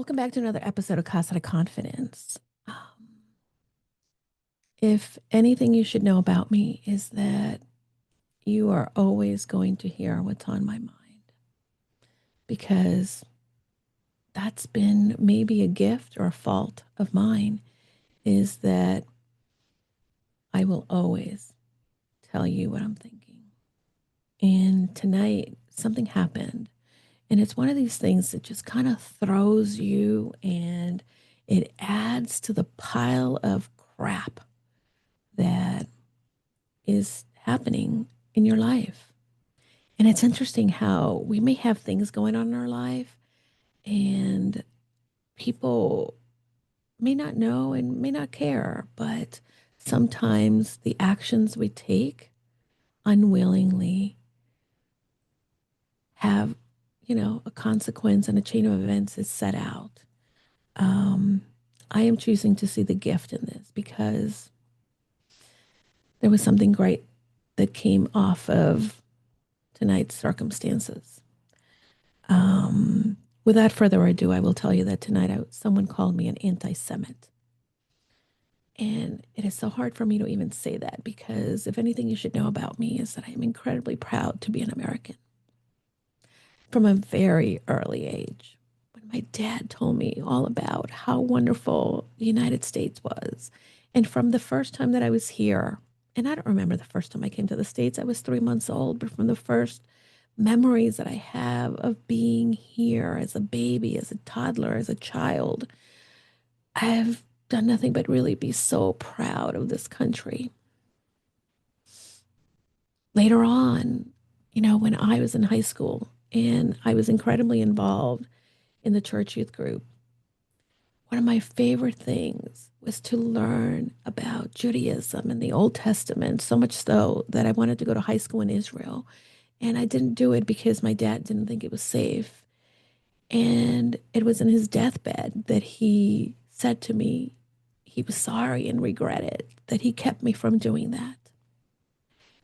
Welcome back to another episode of Casa de Confidence. Um, if anything you should know about me is that you are always going to hear what's on my mind because that's been maybe a gift or a fault of mine is that I will always tell you what I'm thinking. And tonight, something happened. And it's one of these things that just kind of throws you and it adds to the pile of crap that is happening in your life. And it's interesting how we may have things going on in our life and people may not know and may not care, but sometimes the actions we take unwillingly have, a consequence and a chain of events is set out. Um, I am choosing to see the gift in this because there was something great that came off of tonight's circumstances. Without further ado, I will tell you that tonight someone called me an anti-Semite. And it is so hard for me to even say that because if anything you should know about me is that I am incredibly proud to be an American from a very early age. When my dad told me all about how wonderful the United States was. And from the first time that I was here, and I don't remember the first time I came to the States, I was 3 months old, but from the first memories that I have of being here as a baby, as a toddler, as a child, I've done nothing but really be so proud of this country. Later on, when I was in high school and I was incredibly involved in the church youth group, one of my favorite things was to learn about Judaism and the Old Testament, so much so that I wanted to go to high school in Israel. And I didn't do it because my dad didn't think it was safe. And it was in his deathbed that he said to me he was sorry and regretted that he kept me from doing that,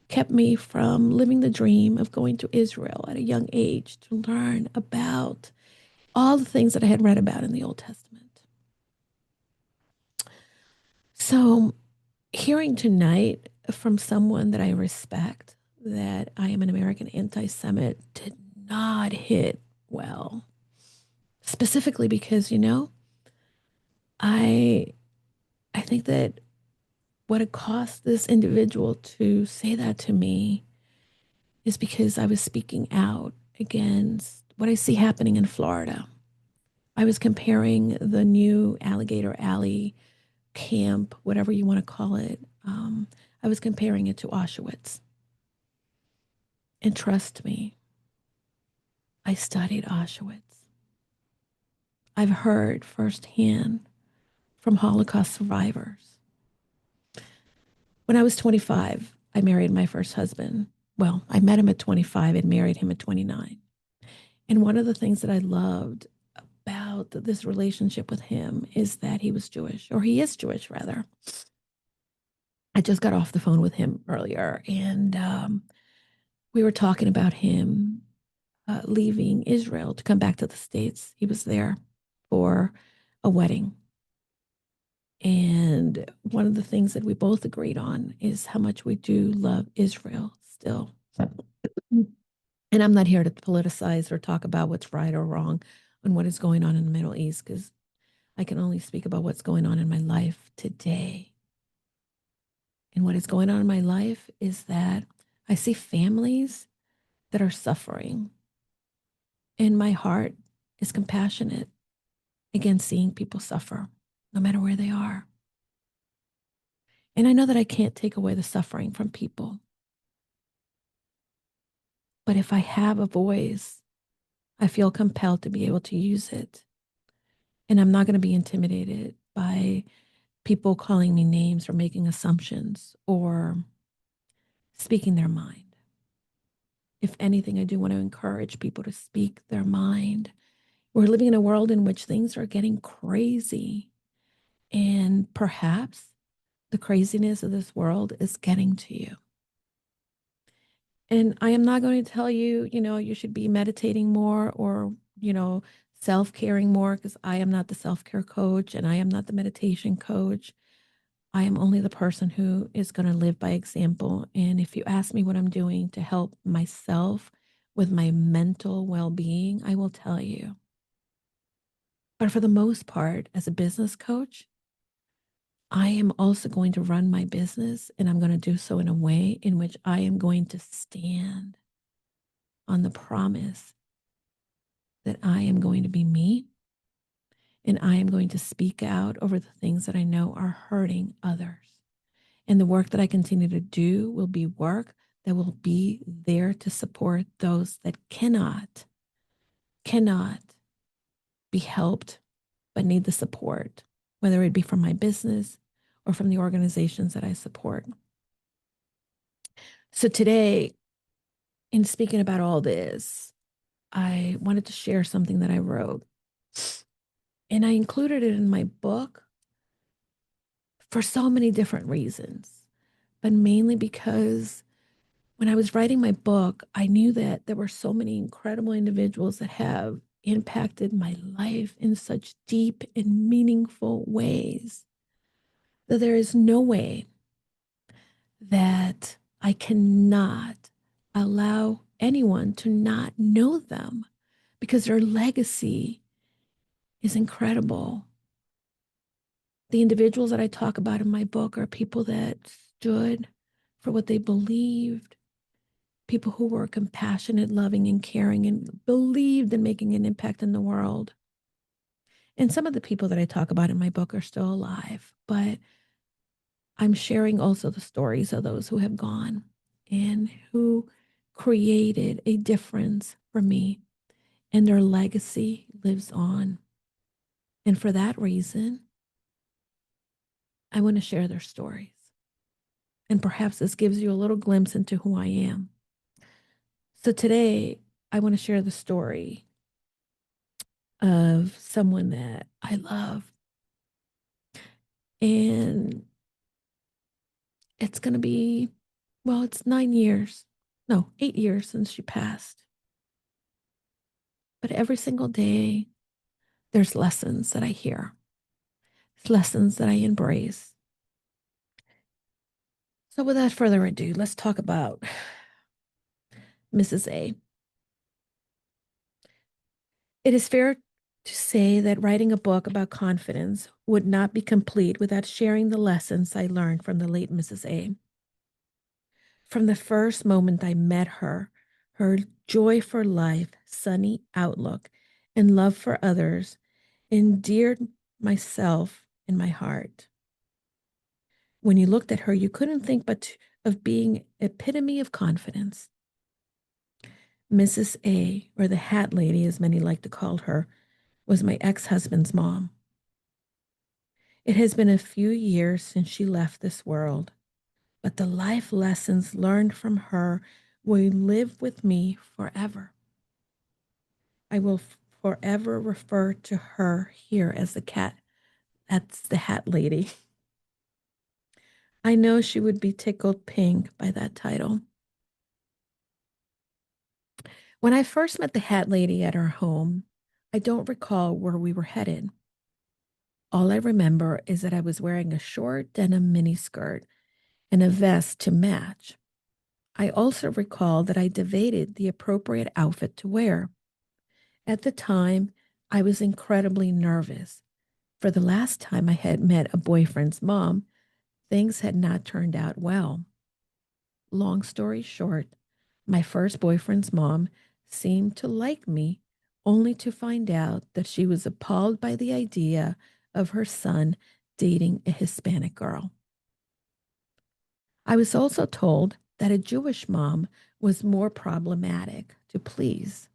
kept me from living the dream of going to Israel at a young age to learn about all the things that I had read about in the Old Testament. So, hearing tonight from someone that I respect that I am an American anti Semite did not hit well, specifically because, I I think that what it cost this individual to say that to me is because I was speaking out against what I see happening in Florida. I was comparing the new Alligator Alley camp, whatever you want to call it. I was comparing it to Auschwitz. And trust me, I studied Auschwitz. I've heard firsthand from Holocaust survivors. When I was 25, I married my first husband. Well, I met him at 25 and married him at 29. And one of the things that I loved about this relationship with him is that he was Jewish, or he is Jewish, rather. I just got off the phone with him earlier, and we were talking about him leaving Israel to come back to the States. He was there for a wedding. And one of the things that we both agreed on is how much we do love Israel still. And I'm not here to politicize or talk about what's right or wrong on what is going on in the Middle East, because I can only speak about what's going on in my life today. And what is going on in my life is that I see families that are suffering, and my heart is compassionate against seeing people suffer, no matter where they are. And I know that I can't take away the suffering from people. But if I have a voice, I feel compelled to be able to use it. And I'm not going to be intimidated by people calling me names or making assumptions or speaking their mind. If anything, I do want to encourage people to speak their mind. We're living in a world in which things are getting crazy. And perhaps the craziness of this world is getting to you. And I am not going to tell you, you should be meditating more or, self caring more because I am not the self care coach and I am not the meditation coach. I am only the person who is going to live by example. And if you ask me what I'm doing to help myself with my mental well being, I will tell you. But for the most part, as a business coach, I am also going to run my business and I'm going to do so in a way in which I am going to stand on the promise that I am going to be me and I am going to speak out over the things that I know are hurting others. And the work that I continue to do will be work that will be there to support those that cannot be helped, but need the support, whether it be from my business or from the organizations that I support. So today, in speaking about all this, I wanted to share something that I wrote. And I included it in my book for so many different reasons, but mainly because when I was writing my book, I knew that there were so many incredible individuals that have impacted my life in such deep and meaningful ways that there is no way that I cannot allow anyone to not know them because their legacy is incredible. The individuals that I talk about in my book are people that stood for what they believed, people who were compassionate, loving, and caring, and believed in making an impact in the world. And some of the people that I talk about in my book are still alive, but I'm sharing also the stories of those who have gone and who created a difference for me, and their legacy lives on. And for that reason, I want to share their stories. And perhaps this gives you a little glimpse into who I am. So today, I want to share the story of someone that I love. And it's going to be, well, it's 9 years, no, 8 years since she passed. But every single day, there's lessons that I hear, lessons that I embrace. So without further ado, let's talk about Mrs. A. It is fair to say that writing a book about confidence would not be complete without sharing the lessons I learned from the late Mrs. A. From the first moment I met her, her joy for life, sunny outlook, and love for others endeared myself in my heart. When you looked at her, you couldn't think but of being epitome of confidence. Mrs. A, or the Hat Lady, as many like to call her, was my ex-husband's mom. It has been a few years since she left this world, but the life lessons learned from her will live with me forever. I will forever refer to her here as the cat. That's the Hat Lady. I know she would be tickled pink by that title. When I first met the Hat Lady at her home, I don't recall where we were headed. All I remember is that I was wearing a short denim miniskirt and a vest to match. I also recall that I debated the appropriate outfit to wear. At the time, I was incredibly nervous. For the last time I had met a boyfriend's mom, things had not turned out well. Long story short, my first boyfriend's mom seemed to like me, only to find out that she was appalled by the idea of her son dating a Hispanic girl. I was also told that a Jewish mom was more problematic to please.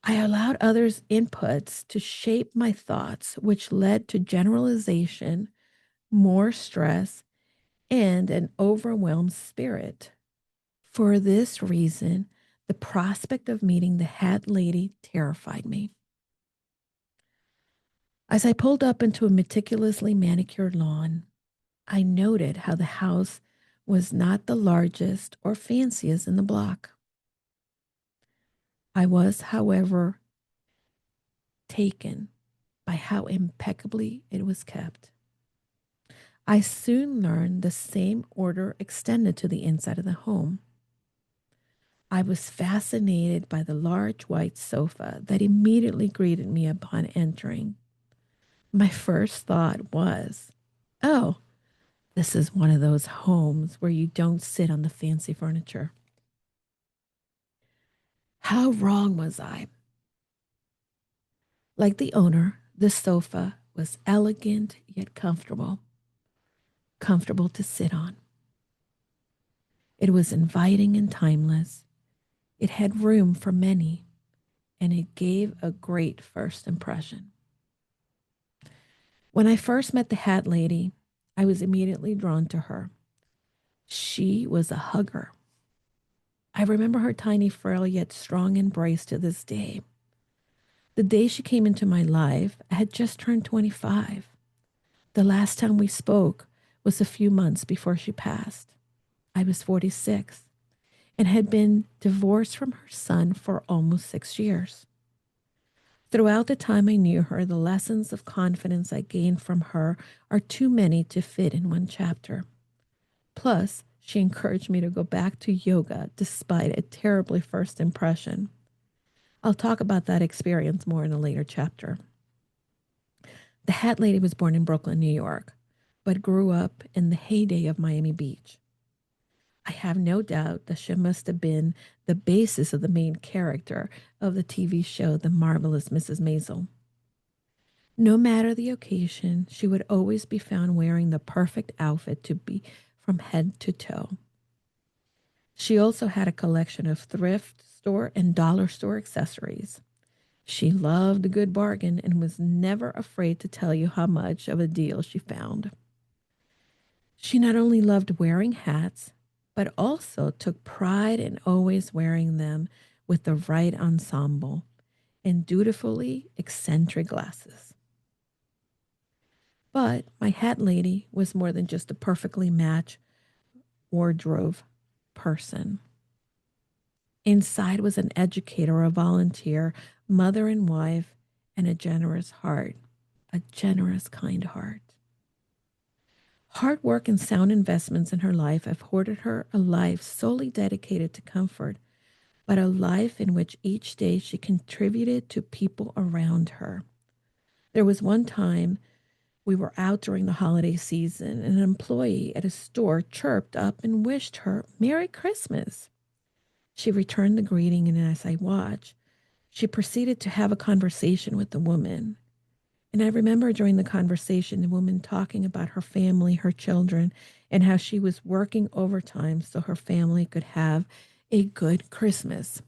I allowed others' inputs to shape my thoughts, which led to generalization, more stress, and an overwhelmed spirit. For this reason, the prospect of meeting the Hat Lady terrified me. As I pulled up into a meticulously manicured lawn, I noted how the house was not the largest or fanciest in the block. I was, however, taken by how impeccably it was kept. I soon learned the same order extended to the inside of the home. I was fascinated by the large white sofa that immediately greeted me upon entering. My first thought was, oh, this is one of those homes where you don't sit on the fancy furniture. How wrong was I? Like the owner, the sofa was elegant yet comfortable, comfortable to sit on. It was inviting and timeless. It had room for many, and it gave a great first impression. When I first met the hat lady, I was immediately drawn to her. She was a hugger. I remember her tiny, frail, yet strong embrace to this day. The day she came into my life, I had just turned 25. The last time we spoke was a few months before she passed. I was 46 and had been divorced from her son for almost 6 years. Throughout the time I knew her, the lessons of confidence I gained from her are too many to fit in one chapter. Plus, she encouraged me to go back to yoga despite a terribly first impression. I'll talk about that experience more in a later chapter. The Hat Lady was born in Brooklyn, New York, but grew up in the heyday of Miami Beach. I have no doubt that she must have been the basis of the main character of the TV show The Marvelous Mrs. Maisel. No matter the occasion, she would always be found wearing the perfect outfit to be from head to toe. She also had a collection of thrift store and dollar store accessories. She loved a good bargain and was never afraid to tell you how much of a deal she found. She not only loved wearing hats, but also took pride in always wearing them with the right ensemble and dutifully eccentric glasses. But my hat lady was more than just a perfectly matched wardrobe person. Inside was an educator, a volunteer, mother and wife, and a generous heart, a generous, kind heart. Hard work and sound investments in her life afforded her a life solely dedicated to comfort, but a life in which each day she contributed to people around her. There was one time we were out during the holiday season, and an employee at a store chirped up and wished her Merry Christmas. She returned the greeting, and as I watched, she proceeded to have a conversation with the woman. And I remember during the conversation, the woman talking about her family, her children, and how she was working overtime so her family could have a good Christmas.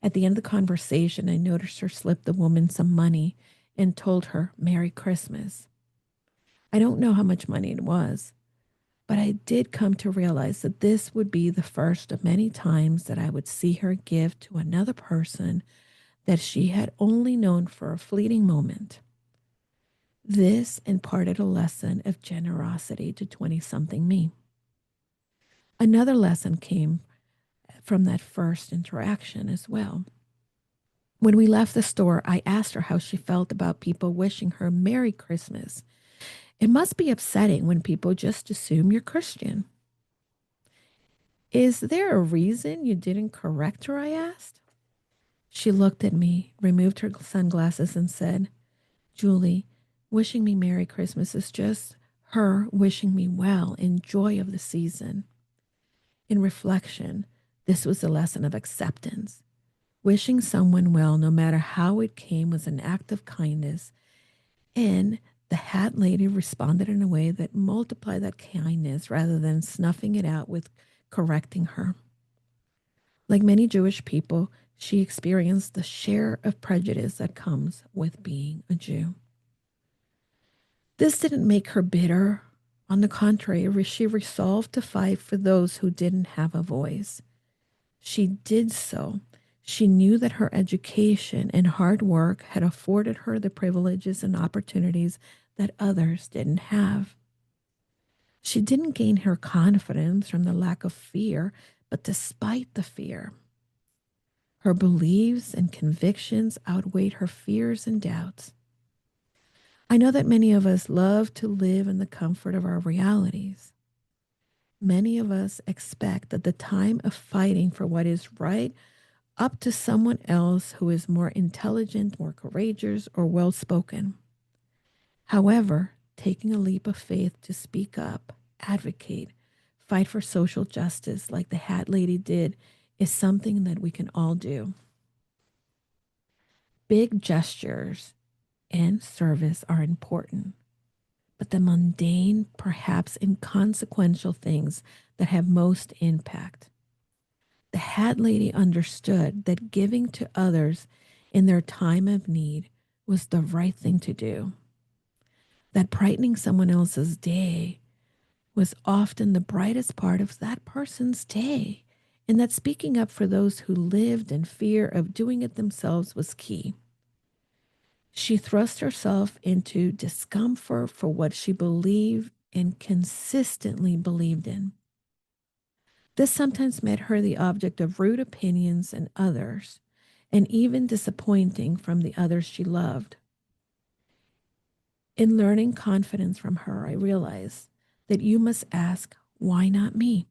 At the end of the conversation, I noticed her slip the woman some money and told her Merry Christmas. I don't know how much money it was, but I did come to realize that this would be the first of many times that I would see her give to another person that she had only known for a fleeting moment. This imparted a lesson of generosity to 20-something me. Another lesson came from that first interaction as well. When we left the store, I asked her how she felt about people wishing her Merry Christmas. It must be upsetting when people just assume you're Christian. Is there a reason you didn't correct her? I asked. She looked at me, removed her sunglasses, and said, Julie, wishing me Merry Christmas is just her wishing me well in joy of the season. In reflection, this was a lesson of acceptance. Wishing someone well, no matter how it came, was an act of kindness. And the hat lady responded in a way that multiplied that kindness rather than snuffing it out with correcting her. Like many Jewish people, she experienced the share of prejudice that comes with being a Jew. This didn't make her bitter. On the contrary, she resolved to fight for those who didn't have a voice. She did so. She knew that her education and hard work had afforded her the privileges and opportunities that others didn't have. She didn't gain her confidence from the lack of fear, but despite the fear. Her beliefs and convictions outweighed her fears and doubts. I know that many of us love to live in the comfort of our realities. Many of us expect that the time of fighting for what is right up to someone else who is more intelligent, more courageous, or well spoken. However, taking a leap of faith to speak up, advocate, fight for social justice like the Hat Lady did is something that we can all do. Big gestures and service are important, but the mundane, perhaps inconsequential things that have most impact. The Hat Lady understood that giving to others in their time of need was the right thing to do, that brightening someone else's day was often the brightest part of that person's day, and that speaking up for those who lived in fear of doing it themselves was key. She thrust herself into discomfort for what she believed and consistently believed in. This sometimes made her the object of rude opinions and others, and even disappointing from the others she loved. In learning confidence from her, I realized that you must ask, why not me?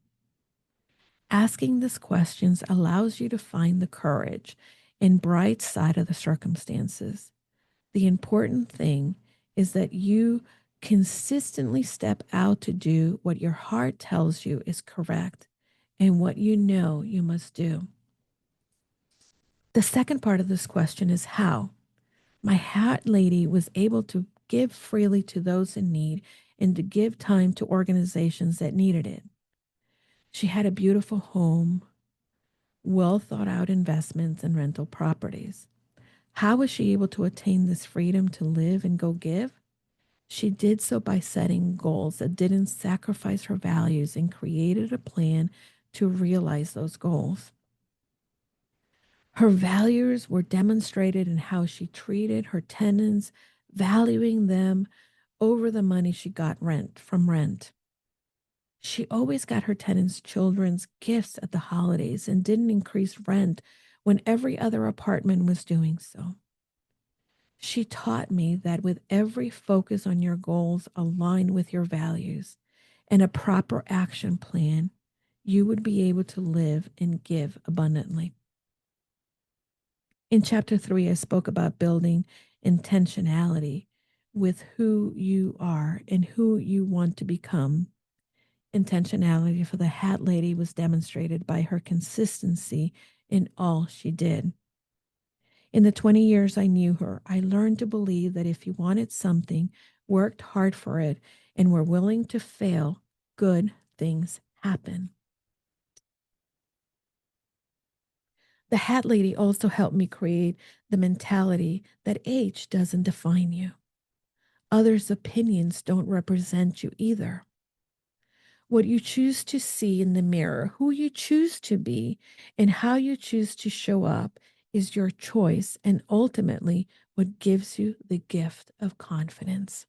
Asking these questions allows you to find the courage and bright side of the circumstances. The important thing is that you consistently step out to do what your heart tells you is correct and what you know you must do. The second part of this question is how. My Hat Lady was able to give freely to those in need and to give time to organizations that needed it. She had a beautiful home, well thought out investments, and rental properties. How was she able to attain this freedom to live and go give? She did so by setting goals that didn't sacrifice her values and created a plan to realize those goals. Her values were demonstrated in how she treated her tenants, valuing them over the money she got rent from rent. She always got her tenants' children's gifts at the holidays and didn't increase rent when every other apartment was doing so. She taught me that with every focus on your goals aligned with your values and a proper action plan, you would be able to live and give abundantly. In chapter 3, I spoke about building intentionality with who you are and who you want to become. Intentionality for the Hat Lady was demonstrated by her consistency in all she did. In the 20 years I knew her, I learned to believe that if you wanted something, worked hard for it, and were willing to fail, good things happen. The Hat Lady also helped me create the mentality that age doesn't define you. Others' opinions don't represent you either. What you choose to see in the mirror, who you choose to be, and how you choose to show up is your choice and ultimately what gives you the gift of confidence.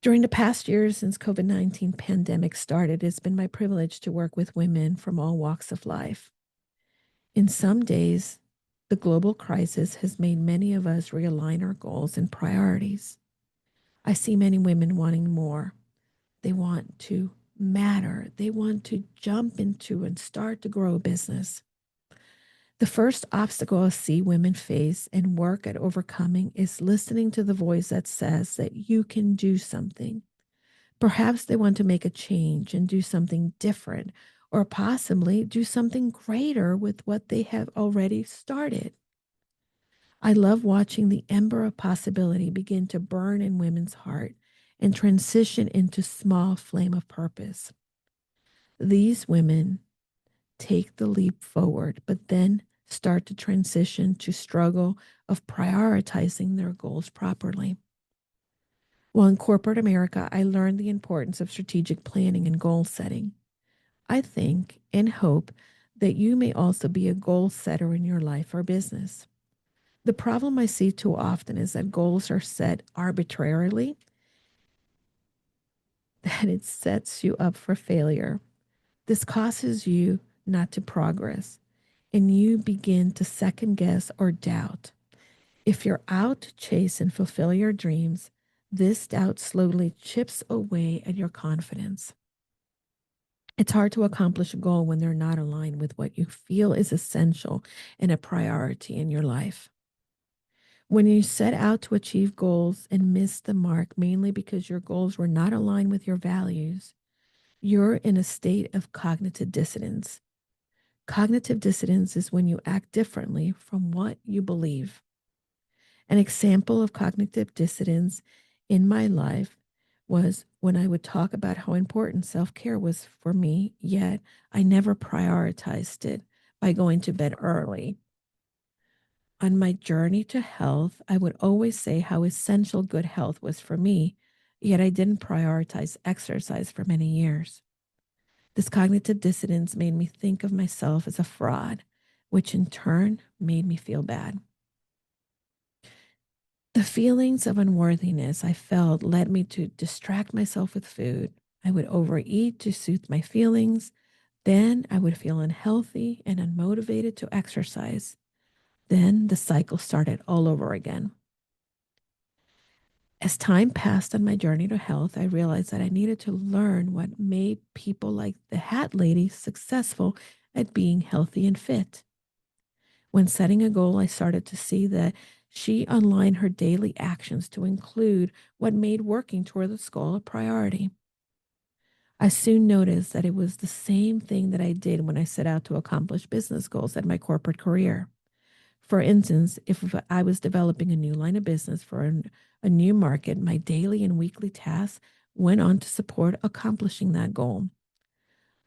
During the past years since COVID-19 pandemic started, it's been my privilege to work with women from all walks of life. In some days, the global crisis has made many of us realign our goals and priorities. I see many women wanting more. They want to matter. They want to jump into and start to grow a business. The first obstacle I see women face and work at overcoming is listening to the voice that says that you can do something. Perhaps they want to make a change and do something different, or possibly do something greater with what they have already started. I love watching the ember of possibility begin to burn in women's heart and transition into small flame of purpose. These women take the leap forward, but then start to transition to struggle of prioritizing their goals properly. While in corporate America, I learned the importance of strategic planning and goal setting. I think and hope that you may also be a goal setter in your life or business. The problem I see too often is that goals are set arbitrarily, that it sets you up for failure. This causes you not to progress. and you begin to second guess or doubt. If you're out to chase and fulfill your dreams, this doubt slowly chips away at your confidence. It's hard to accomplish a goal when they're not aligned with what you feel is essential and a priority in your life. When you set out to achieve goals and miss the mark mainly because your goals were not aligned with your values, you're in a state of cognitive dissonance. Cognitive dissonance is when you act differently from what you believe. An example of cognitive dissonance in my life was when I would talk about how important self care was for me, yet I never prioritized it by going to bed early. On my journey to health, I would always say how essential good health was for me, yet I didn't prioritize exercise for many years. This cognitive dissonance made me think of myself as a fraud, which in turn made me feel bad. The feelings of unworthiness I felt led me to distract myself with food. I would overeat to soothe my feelings. Then I would feel unhealthy and unmotivated to exercise. Then the cycle started all over again. As time passed on my journey to health, I realized that I needed to learn what made people like the Hat Lady successful at being healthy and fit. When setting a goal, I started to see that she aligned her daily actions to include what made working toward this goal a priority. I soon noticed that it was the same thing that I did when I set out to accomplish business goals at my corporate career. For instance, if I was developing a new line of business for a new market, my daily and weekly tasks went on to support accomplishing that goal.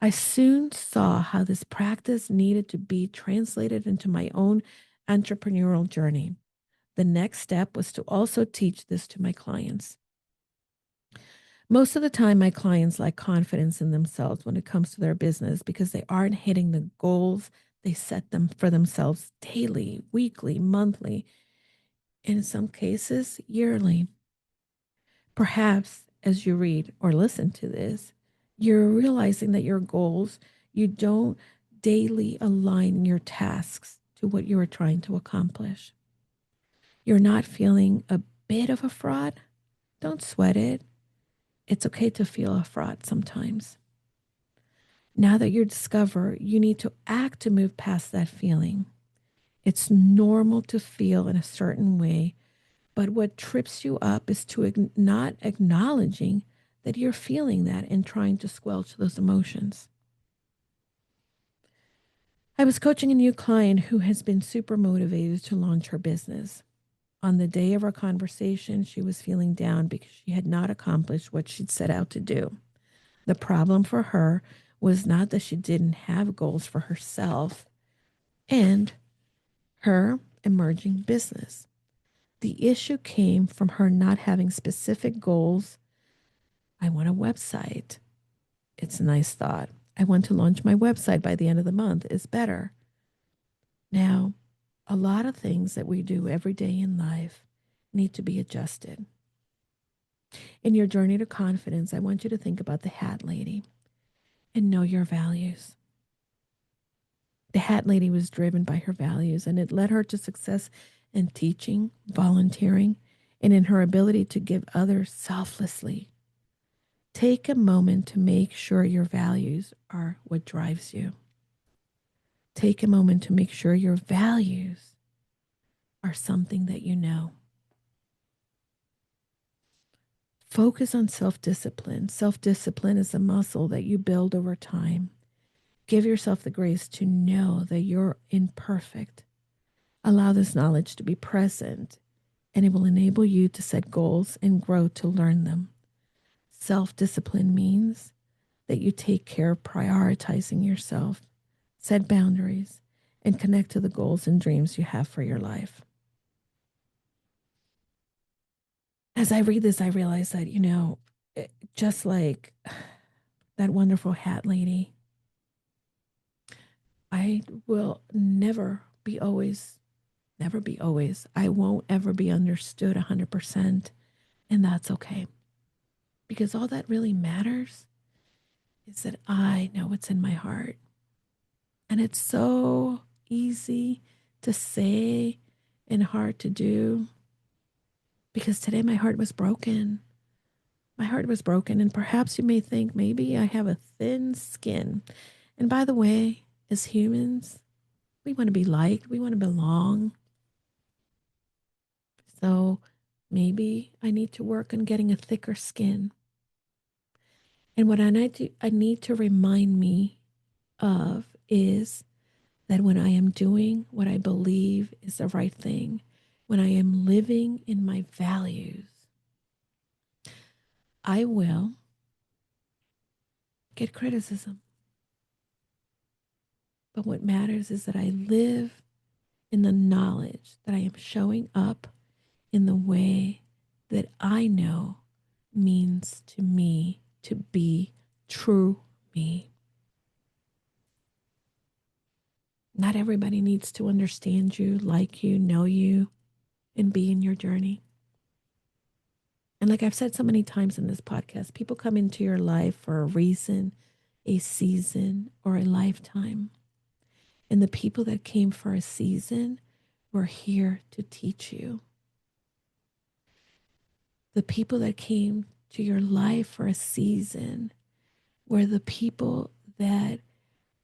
I soon saw how this practice needed to be translated into my own entrepreneurial journey. The next step was to also teach this to my clients. Most of the time, my clients lack confidence in themselves when it comes to their business because they aren't hitting the goals they set them for themselves daily, weekly, monthly, and in some cases, yearly. Perhaps as you read or listen to this, you're realizing that your goals, you don't daily align your tasks to what you are trying to accomplish. You're not feeling a bit of a fraud. Don't sweat it. It's okay to feel a fraud sometimes. Now that you discover, you need to act to move past that feeling. It's normal to feel in a certain way, but what trips you up is to not acknowledging that you're feeling that and trying to squelch those emotions. I was coaching a new client who has been super motivated to launch her business. On the day of our conversation, she was feeling down because she had not accomplished what she'd set out to do. The problem for her was not that she didn't have goals for herself and her emerging business. The issue came from her not having specific goals. I want a website. It's a nice thought. I want to launch my website by the end of the month is better. Now, a lot of things that we do every day in life need to be adjusted. In your journey to confidence, I want you to think about the Hat Lady and know your values. The Hat Lady was driven by her values, and it led her to success in teaching, volunteering, and in her ability to give others selflessly. Take a moment to make sure your values are what drives you. Take a moment to make sure your values are something that you know. Focus on self discipline. Self discipline is a muscle that you build over time. Give yourself the grace to know that you're imperfect. Allow this knowledge to be present, and it will enable you to set goals and grow to learn them. Self discipline means that you take care of prioritizing yourself, set boundaries, and connect to the goals and dreams you have for your life. As I read this, I realize that, just like that wonderful Hat Lady, I will never be always. I won't ever be understood 100%. And that's okay. Because all that really matters is that I know what's in my heart. And it's so easy to say and hard to do, because today my heart was broken. My heart was broken, and perhaps you may think maybe I have a thin skin. And by the way, as humans, we want to be liked, we want to belong. So maybe I need to work on getting a thicker skin. And what I need to remind me of is that when I am doing what I believe is the right thing, when I am living in my values, I will get criticism. But what matters is that I live in the knowledge that I am showing up in the way that I know means to me to be true me. Not everybody needs to understand you, like you, know you, and be in your journey. And like I've said so many times in this podcast, people come into your life for a reason, a season, or a lifetime. And the people that came for a season were here to teach you. The people that came to your life for a season were the people that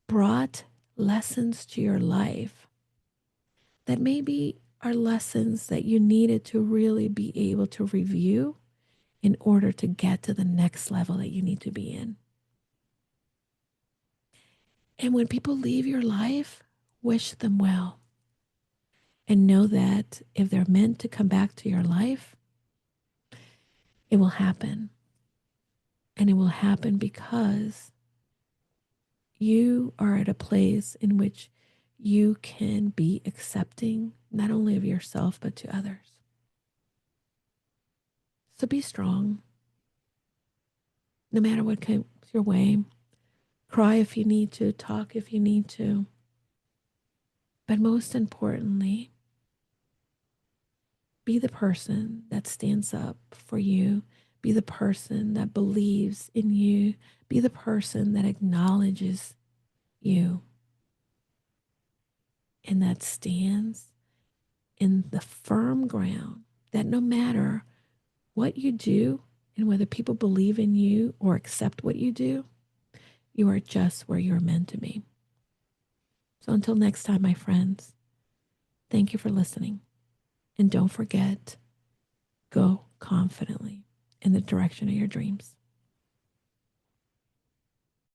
brought lessons to your life that maybe are lessons that you needed to really be able to review in order to get to the next level that you need to be in. And when people leave your life, wish them well. And know that if they're meant to come back to your life, it will happen. And it will happen because you are at a place in which you can be accepting not only of yourself, but to others. So be strong, no matter what comes your way. Cry if you need to, talk if you need to. But most importantly, be the person that stands up for you. Be the person that believes in you. Be the person that acknowledges you and that stands in the firm ground that no matter what you do and whether people believe in you or accept what you do, you are just where you're meant to be. So until next time, my friends, thank you for listening. And don't forget, go confidently in the direction of your dreams.